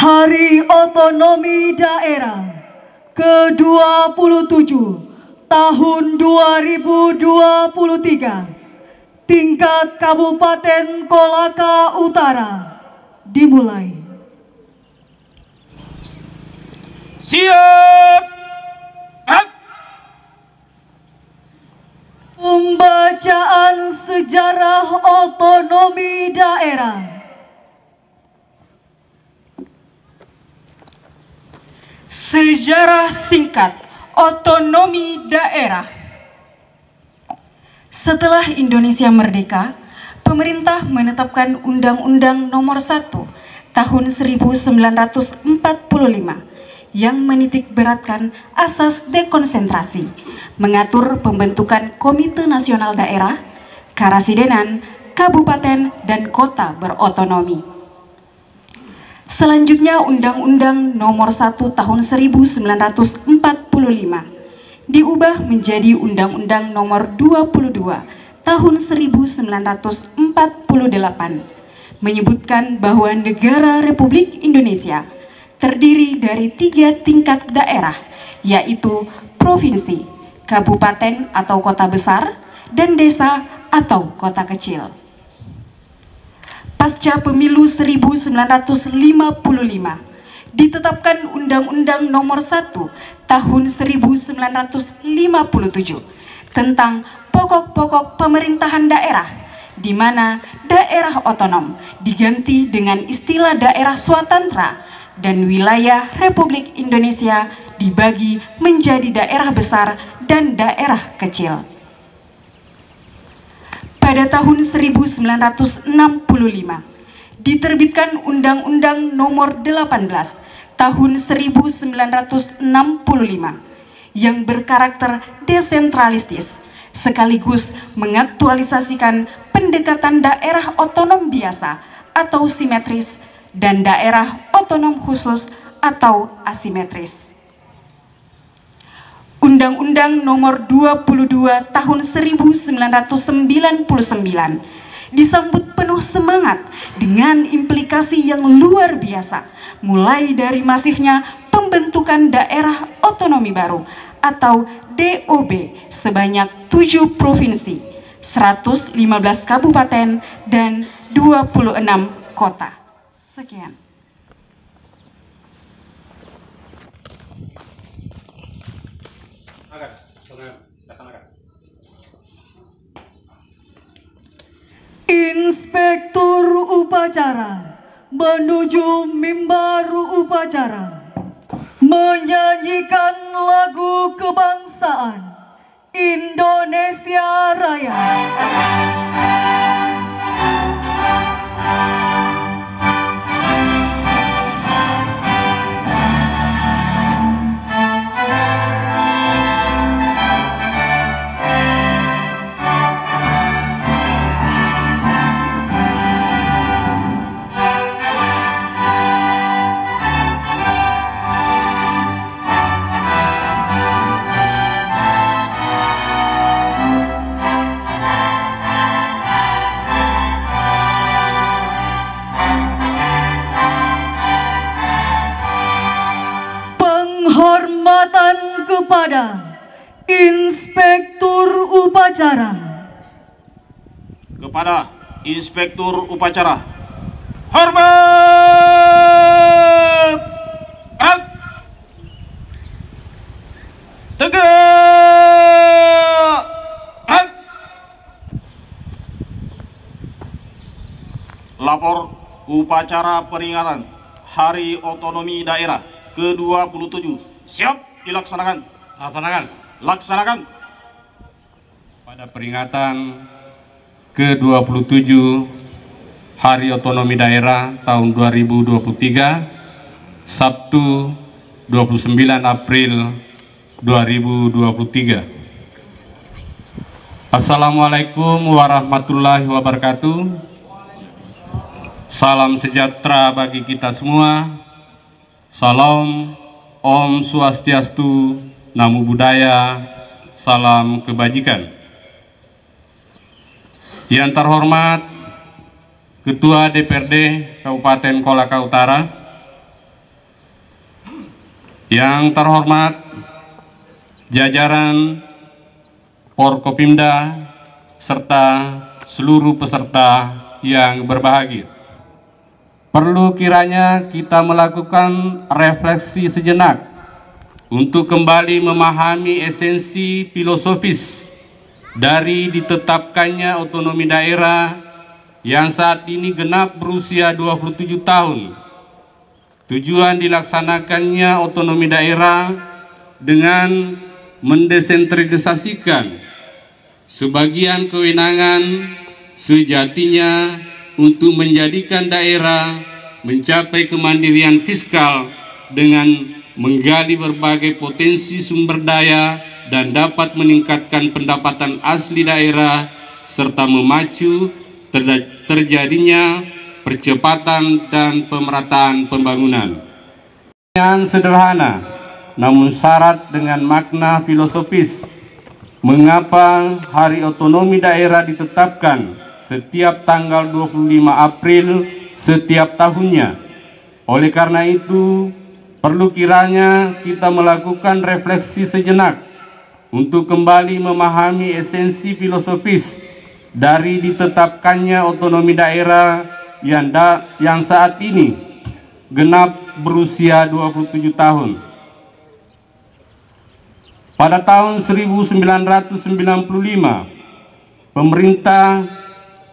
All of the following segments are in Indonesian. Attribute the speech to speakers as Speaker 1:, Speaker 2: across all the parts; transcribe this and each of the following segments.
Speaker 1: Hari Otonomi Daerah ke-27 tahun 2023 tingkat Kabupaten Kolaka Utara dimulai.
Speaker 2: Siap.
Speaker 1: Pembacaan sejarah otonomi daerah.
Speaker 3: Sejarah singkat otonomi daerah. Setelah Indonesia merdeka, pemerintah menetapkan Undang-Undang Nomor 1 Tahun 1945 yang menitik beratkan asas dekonsentrasi, mengatur pembentukan Komite Nasional Daerah, Karasidenan, Kabupaten, dan Kota berotonomi. Selanjutnya Undang-Undang Nomor 1 Tahun 1945 diubah menjadi Undang-Undang Nomor 22 Tahun 1948, menyebutkan bahwa negara Republik Indonesia terdiri dari 3 tingkat daerah, yaitu provinsi, kabupaten atau kota besar, dan desa atau kota kecil. Pasca pemilu 1955, ditetapkan Undang-Undang Nomor 1 Tahun 1957 tentang pokok-pokok pemerintahan daerah, di mana daerah otonom diganti dengan istilah daerah swatantra dan wilayah Republik Indonesia dibagi menjadi daerah besar dan daerah kecil. Pada tahun 1965 diterbitkan Undang-Undang Nomor 18 Tahun 1965 yang berkarakter desentralistis sekaligus mengaktualisasikan pendekatan daerah otonom biasa atau simetris dan daerah otonom khusus atau asimetris. Undang-Undang Nomor 22 Tahun 1999 disambut penuh semangat dengan implikasi yang luar biasa, mulai dari masifnya pembentukan daerah otonomi baru atau DOB sebanyak 7 provinsi, 115 kabupaten, dan 26 kota. Sekian.
Speaker 1: Inspektur upacara menuju mimbar upacara menyanyikan lagu kebangsaan Indonesia Raya. Penghormatan kepada Inspektur Upacara.
Speaker 2: Kepada Inspektur Upacara. Hormat! Tegak! Lapor upacara peringatan Hari Otonomi Daerah ke-27 siap dilaksanakan. Laksanakan.
Speaker 4: Pada peringatan ke-27 Hari Otonomi Daerah tahun 2023, Sabtu 29 April 2023. Assalamualaikum warahmatullahi wabarakatuh. Salam sejahtera bagi kita semua. Salam, Om Swastiastu, Namo Buddhaya, salam kebajikan. Yang terhormat Ketua DPRD Kabupaten Kolaka Utara, Yang terhormat jajaran Forkopimda serta seluruh peserta yang berbahagia. Perlu kiranya kita melakukan refleksi sejenak untuk kembali memahami esensi filosofis dari ditetapkannya otonomi daerah yang saat ini genap berusia 27 tahun. Tujuan dilaksanakannya otonomi daerah dengan mendesentralisasikan sebagian kewenangan sejatinya untuk menjadikan daerah mencapai kemandirian fiskal dengan menggali berbagai potensi sumber daya dan dapat meningkatkan pendapatan asli daerah serta memacu terjadinya percepatan dan pemerataan pembangunan. Yang sederhana namun syarat dengan makna filosofis. Mengapa Hari Otonomi Daerah ditetapkan setiap tanggal 25 April setiap tahunnya? Oleh karena itu, perlu kiranya kita melakukan refleksi sejenak untuk kembali memahami esensi filosofis dari ditetapkannya otonomi daerah yang saat ini genap berusia 27 tahun. Pada tahun 1995, pemerintah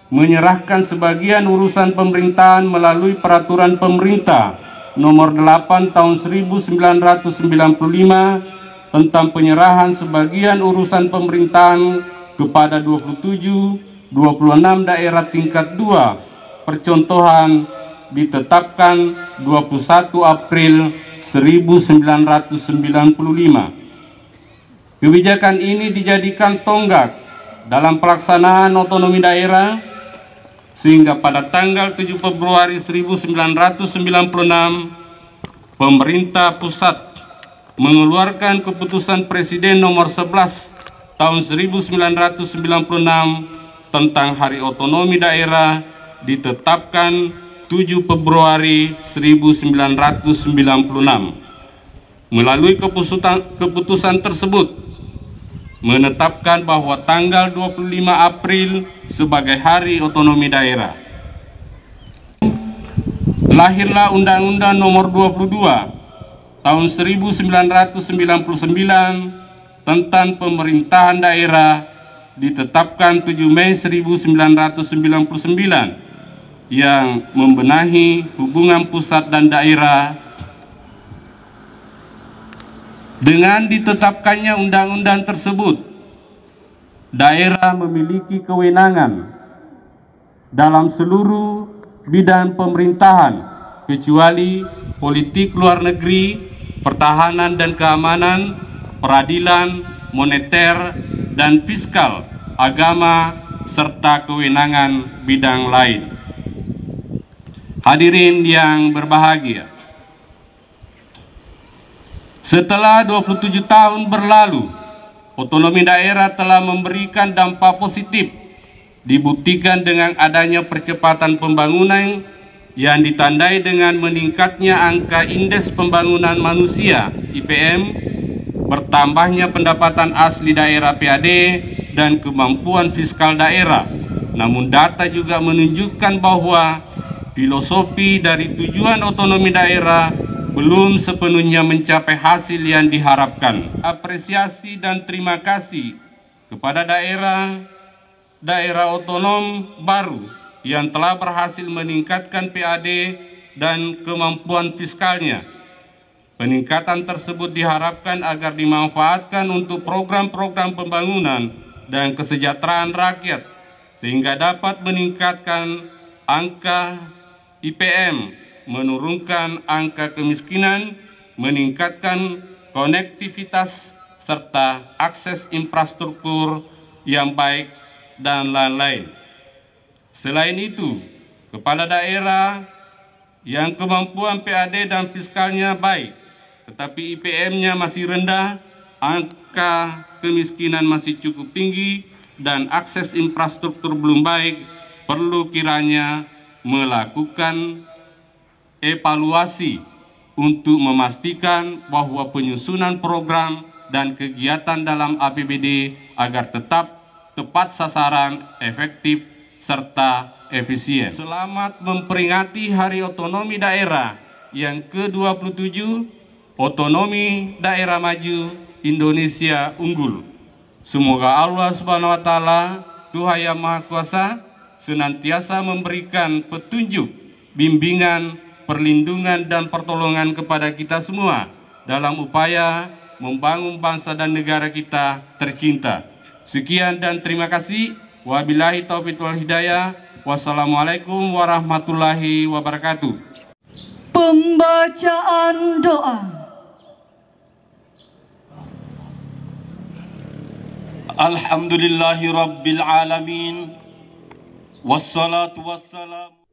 Speaker 4: menyerahkan sebagian urusan pemerintahan melalui Peraturan Pemerintah Nomor 8 Tahun 1995 tentang penyerahan sebagian urusan pemerintahan kepada 27, 26 daerah tingkat 2. Percontohan ditetapkan 21 April 1995. Kebijakan ini dijadikan tonggak dalam pelaksanaan otonomi daerah sehingga pada tanggal 7 Februari 1996 pemerintah pusat mengeluarkan keputusan Presiden nomor 11 tahun 1996 tentang Hari Otonomi Daerah ditetapkan 7 Februari 1996. Melalui keputusan tersebut menetapkan bahwa tanggal 25 April sebagai Hari Otonomi Daerah. Lahirlah Undang-Undang Nomor 22 Tahun 1999 tentang Pemerintahan Daerah ditetapkan 7 Mei 1999 yang membenahi hubungan pusat dan daerah. Dengan ditetapkannya undang-undang tersebut, daerah memiliki kewenangan dalam seluruh bidang pemerintahan kecuali politik luar negeri, pertahanan dan keamanan, peradilan, moneter dan fiskal, agama, serta kewenangan bidang lain. Hadirin yang berbahagia, setelah 27 tahun berlalu, otonomi daerah telah memberikan dampak positif, dibuktikan dengan adanya percepatan pembangunan yang ditandai dengan meningkatnya angka Indeks Pembangunan Manusia (IPM), bertambahnya pendapatan asli daerah PAD, dan kemampuan fiskal daerah. Namun data juga menunjukkan bahwa filosofi dari tujuan otonomi daerah belum sepenuhnya mencapai hasil yang diharapkan. Apresiasi dan terima kasih kepada daerah otonom baru yang telah berhasil meningkatkan PAD dan kemampuan fiskalnya. Peningkatan tersebut diharapkan agar dimanfaatkan untuk program-program pembangunan dan kesejahteraan rakyat, sehingga dapat meningkatkan angka IPM, menurunkan angka kemiskinan, meningkatkan konektivitas, serta akses infrastruktur yang baik, dan lain-lain. Selain itu, kepala daerah yang kemampuan PAD dan fiskalnya baik, tetapi IPM-nya masih rendah, angka kemiskinan masih cukup tinggi, dan akses infrastruktur belum baik, perlu kiranya melakukan evaluasi untuk memastikan bahwa penyusunan program dan kegiatan dalam APBD agar tetap tepat sasaran, efektif, serta efisien. Selamat memperingati Hari Otonomi Daerah yang ke-27, Otonomi Daerah Maju Indonesia Unggul. Semoga Allah Subhanahu wa Ta'ala, Tuhan Yang Maha Kuasa, senantiasa memberikan petunjuk, bimbingan, perlindungan dan pertolongan kepada kita semua dalam upaya membangun bangsa dan negara kita tercinta. Sekian dan terima kasih. Wabillahi taufiq wal hidayah. Wassalamualaikum warahmatullahi wabarakatuh.
Speaker 1: Pembacaan doa.
Speaker 2: Alhamdulillahi Rabbil Alamin. Wassalatu wassalamu